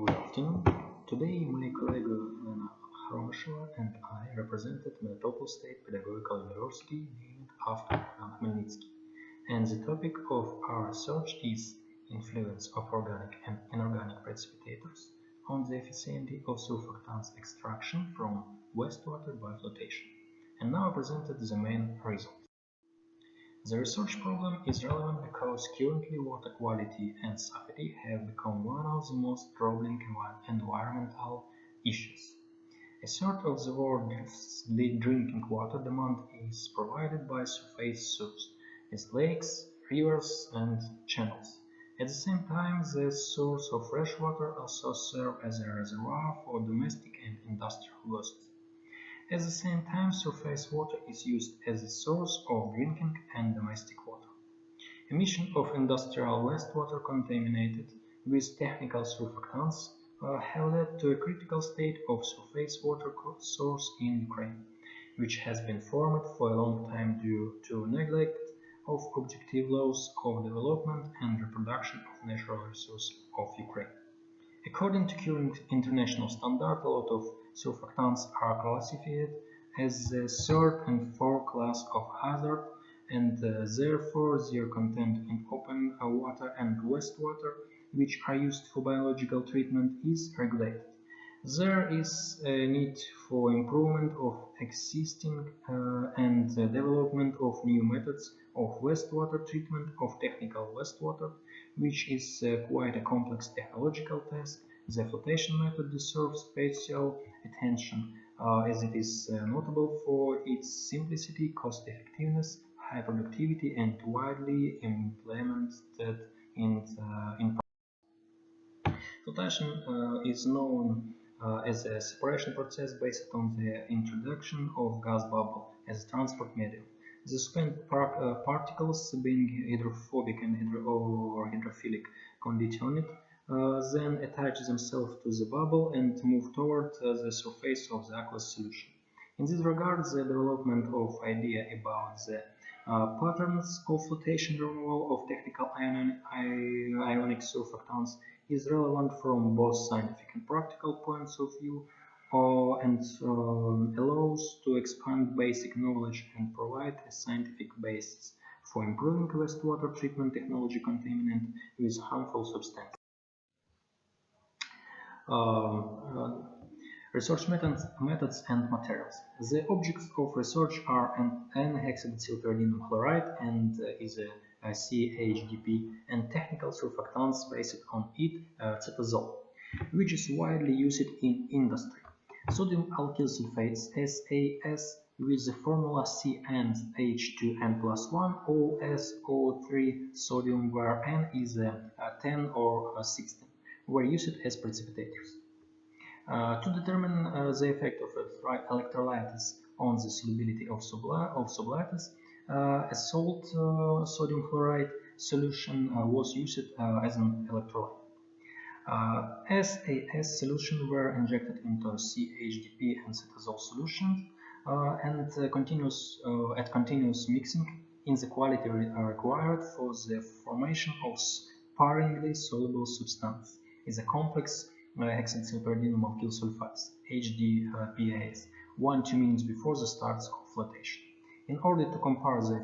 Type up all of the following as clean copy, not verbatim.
Good afternoon. Today my colleague Khromysheva and I represented Melitopol State Pedagogical University named after Khmelnitsky. And the topic of our research is influence of organic and inorganic precipitators on the efficiency of surfactants extraction from wastewater by flotation. And now I presented the main result. The research problem is relevant because currently water quality and safety have become one of the most troubling environmental issues. A third of the world's drinking water demand is provided by surface sources, as lakes, rivers, and channels. At the same time, the source of fresh water also serves as a reservoir for domestic and industrial wastes. At the same time, surface water is used as a source of drinking and domestic water. Emission of industrial wastewater contaminated with technical surfactants have led to a critical state of surface water source in Ukraine, which has been formed for a long time due to neglect of objective laws of development and reproduction of natural resources of Ukraine. According to current international standard, a lot of surfactants are classified as the third and fourth class of hazard, and therefore their content in open water and wastewater, which are used for biological treatment, is regulated. There is a need for improvement of existing and development of new methods of wastewater treatment of technical wastewater, which is quite a complex technological task. The flotation method deserves special attention as it is notable for its simplicity, cost effectiveness, high productivity, and widely implemented in Flotation is known as a separation process based on the introduction of gas bubble as a transport medium. The spent particles, being hydrophobic and hydrophilic conditioned, then attach themselves to the bubble and move toward the surface of the aqueous solution. In this regard, the development of idea about the patterns of flotation removal of technical ionic surfactants is relevant from both scientific and practical points of view and allows to expand basic knowledge and provide a scientific basis for improving wastewater treatment technology contaminant with harmful substances. Research methods and materials. The objects of research are an N-hexadecylpyridinium chloride and is a CHDP and technical surfactants based on it, cetazole, which is widely used in industry. Sodium alkyl sulfates SAS with the formula CnH2n+1 OSO3 sodium where N is 10 or 16 were used as precipitators. To determine the effect of electrolytes on the solubility of sublates, a salt sodium chloride solution was used as an electrolyte. SAS solution were injected into CHDP and cetazole solutions and continuous mixing in the quality required for the formation of sparingly soluble substance is a complex hexadecylpyridinium alkyl sulfates HDPAs 1-2 minutes before the start of flotation. In order to compare the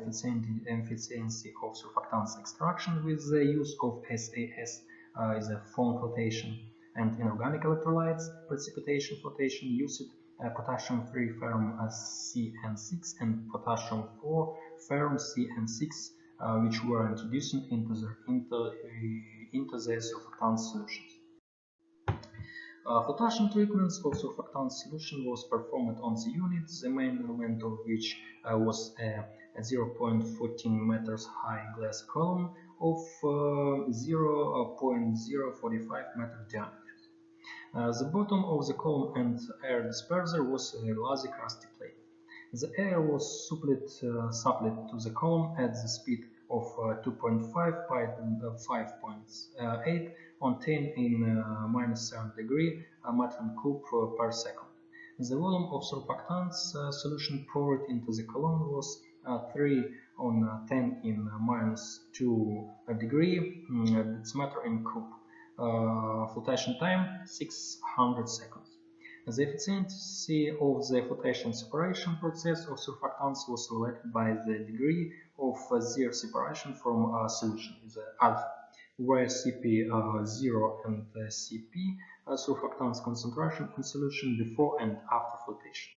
efficiency of surfactants extraction with the use of SAS is a foam flotation and inorganic electrolytes precipitation flotation used potassium 3 ferrum CN6 and potassium 4 ferrum CN6 which were introduced into the surfactant solutions. Flotation treatments of surfactant solution was performed on the unit, the main element of which was a 0.14 meters high glass column of 0.045 meter diameter. The bottom of the column and air disperser was a lazy crusty plate. The air was supplied to the column at the speed of 2.5 by 5.8 on 10 in -7 degree metron cube per second. The volume of surfactants solution poured into the column was 3 on 10 in -2 degree decimeter in cube. flotation time 600 seconds. The efficiency of the flotation separation process of surfactants was related by the degree of their separation from solution, the alpha, where Cp0 and Cp surfactants concentration in solution before and after flotation.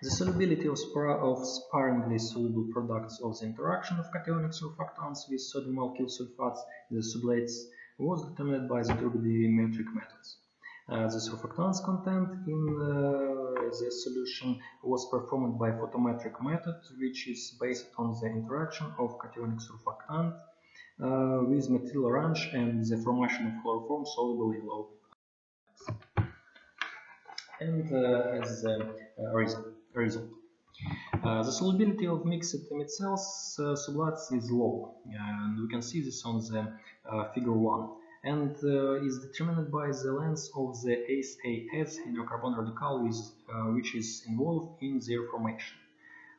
The solubility of sparingly soluble products of the interaction of cationic surfactants with sodium alkyl sulfates, the sublates, was determined by the turbidimetric methods. The surfactants content in the solution was performed by photometric method, which is based on the interaction of cationic surfactant with methyl orange and the formation of chloroform soluble yellow. And as a result, the solubility of mixed mid-cells sublates is low, and we can see this on the figure 1, and is determined by the length of the SAS hydrocarbon radical which is involved in their formation,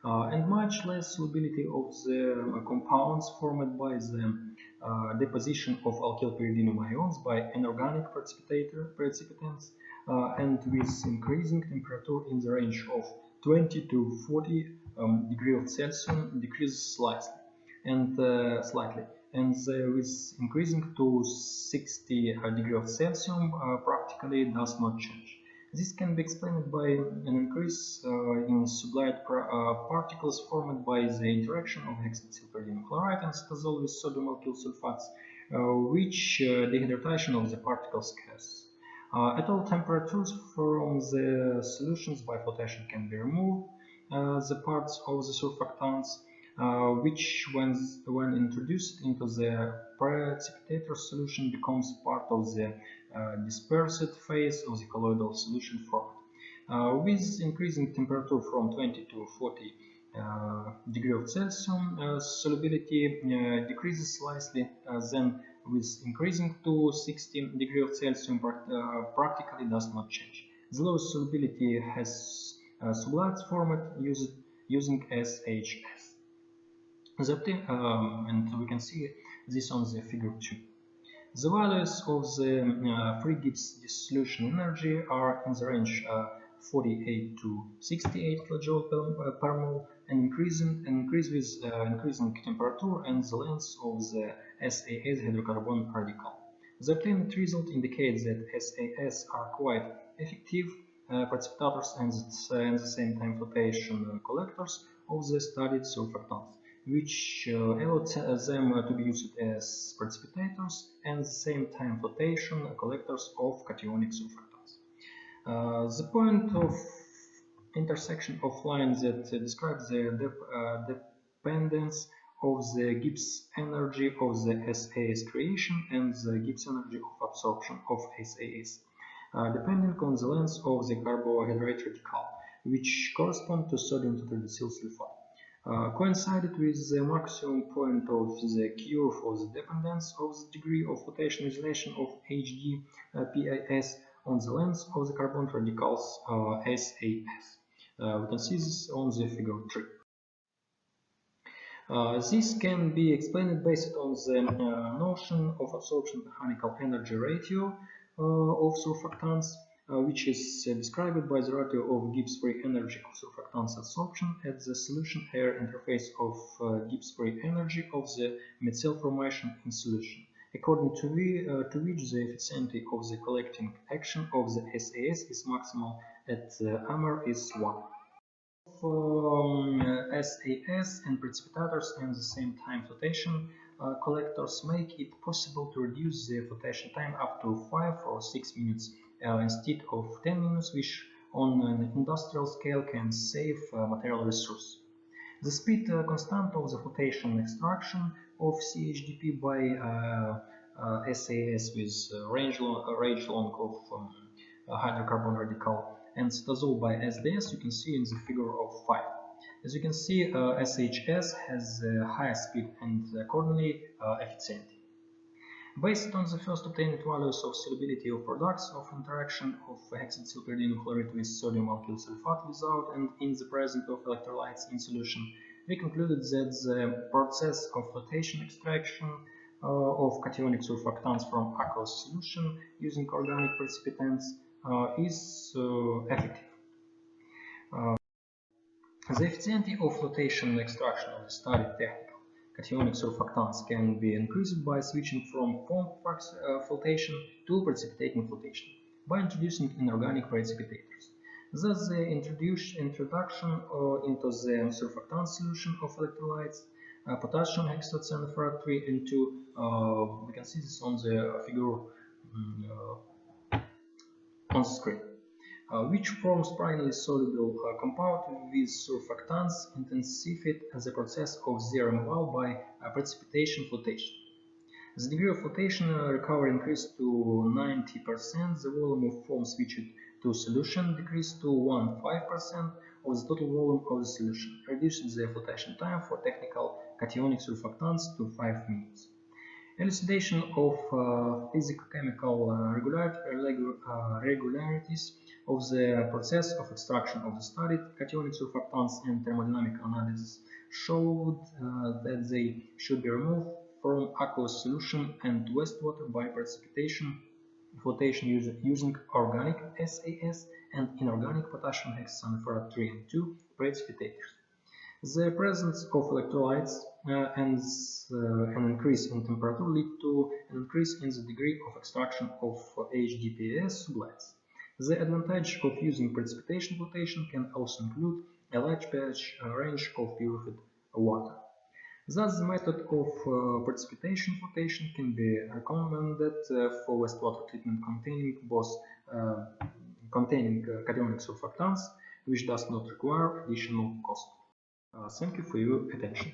and much less solubility of the compounds formed by the deposition of alkyl pyridinium ions by inorganic precipitants, and with increasing temperature in the range of 20 to 40 degrees of Celsius decreases slightly, and with increasing to 60 degrees of Celsius practically does not change. This can be explained by an increase in sublite particles formed by the interaction of hexacylpyridinium chloride and cetazole with sodium alkyl sulfates, which dehydration of the particles causes. At all temperatures from the solutions by flotation can be removed the parts of the surfactants, which when introduced into the precipitator solution becomes part of the dispersed phase of the colloidal solution formed. With increasing temperature from 20 to 40 degrees of Celsius, solubility decreases slightly, then with increasing to 60 degrees of Celsius practically does not change. The lowest solubility has sublates formed using SHS. And we can see this on the figure 2. The values of the free Gibbs dissolution energy are in the range 48 to 68 kJ per mole, and increase with increasing temperature and the length of the SAS hydrocarbon radical. The obtained result indicates that SAS are quite effective precipitators and at the same time flotation collectors of the studied surfactants, which allowed them to be used as precipitators and at the same time flotation collectors of cationic surfactants. The point of intersection of lines that describes the dependence of the Gibbs energy of the SAS creation and the Gibbs energy of absorption of SAS, depending on the length of the carbohydrate radical, which correspond to sodium tetradecyl sulfate. Coincided with the maximum point of the curve for the dependence of the degree of flotation isolation of HD PIS on the length of the carbon radicals SAS. We can see this on the figure 3. This can be explained based on the notion of absorption mechanical energy ratio of surfactants, which is described by the ratio of Gibbs free energy of surfactants absorption at the solution air interface of Gibbs free energy of the mid-cell formation in solution, according to which the efficiency of the collecting action of the SAS is maximal at AMR is 1. SAS and precipitators and the same time flotation collectors make it possible to reduce the flotation time up to 5 or 6 minutes instead of 10 minutes, which on an industrial scale can save material resource. The speed constant of the flotation extraction of CHDP by SAS with range long of hydrocarbon radical and cetazole by SDS you can see in the figure of 5. As you can see, SHS has higher speed and accordingly efficiency. Based on the first obtained values of solubility of products of interaction of hexacylpyridinium chloride with sodium alkyl sulfate without and in the presence of electrolytes in solution, we concluded that the process of flotation extraction of cationic surfactants from aqueous solution using organic precipitants is effective. The efficiency of flotation and extraction of the studied technical cationic surfactants can be increased by switching from foam flotation to precipitating flotation by introducing inorganic precipitators. Thus, the introduction into the surfactant solution of electrolytes, potassium hexacyanophorat 3 and 2, we can see this on the figure on the screen. Which forms primarily soluble compound with surfactants intensified the process of their removal by precipitation flotation. The degree of flotation recovery increased to 90%, the volume of foam switched to solution decreased to 15% of the total volume of the solution, reducing the flotation time for technical cationic surfactants to 5 minutes. Elucidation of physicochemical regularities of the process of extraction of the studied cationic surfactants and thermodynamic analysis showed that they should be removed from aqueous solution and wastewater by precipitation flotation using organic SAS and inorganic potassium hexacyanophorat 3 and 2 precipitators. The presence of electrolytes and an increase in temperature lead to an increase in the degree of extraction of HDPS sublates. The advantage of using precipitation flotation can also include a large pH range of purified water. Thus, the method of precipitation flotation can be recommended for wastewater treatment containing cationic surfactants, which does not require additional cost. Thank you for your attention.